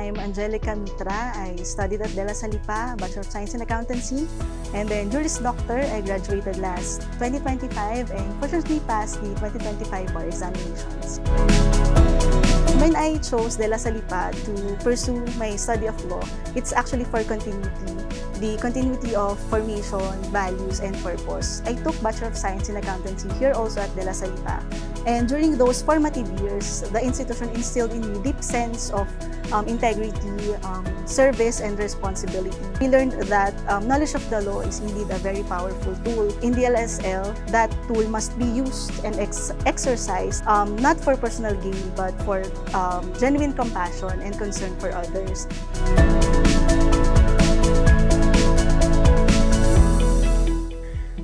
I'm Angelica Mitra. I studied at De La Salle Pa, Bachelor of Science in Accountancy. And then Juris Doctor, I graduated last 2025 and fortunately passed the 2025 bar examinations. When I chose De La Salle Pa to pursue my study of law, it's actually for continuity, the continuity of formation, values, and purpose. I took Bachelor of Science in Accountancy here also at De La Salle Pa. And during those formative years, the institution instilled in me deep sense of integrity, service, and responsibility. We learned that knowledge of the law is indeed a very powerful tool. In the LSL, that tool must be used and exercised not for personal gain, but for genuine compassion and concern for others.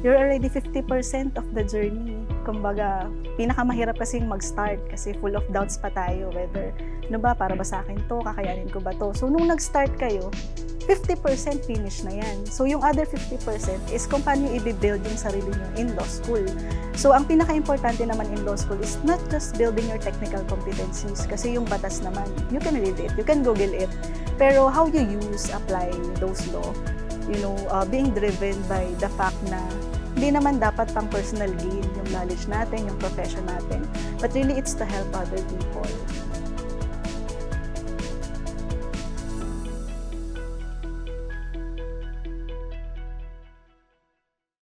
You're already 50% of the journey. Kumbaga, pinakamahirap kasing mag-start kasi full of doubts pa tayo whether, ano ba, para ba sa akin to, kakayanin ko ba to. So, nung nag-start kayo, 50% finish na yan. So, yung other 50% is kung paano yung i-build yung sarili nyo in law school. So, ang pinaka-importante naman in law school is not just building your technical competencies kasi yung batas naman, you can read it, you can Google it. Pero how you use, apply those law, being driven by the fact na hindi naman dapat pang personal gain yung knowledge natin, yung profession natin. But really, it's to help other people.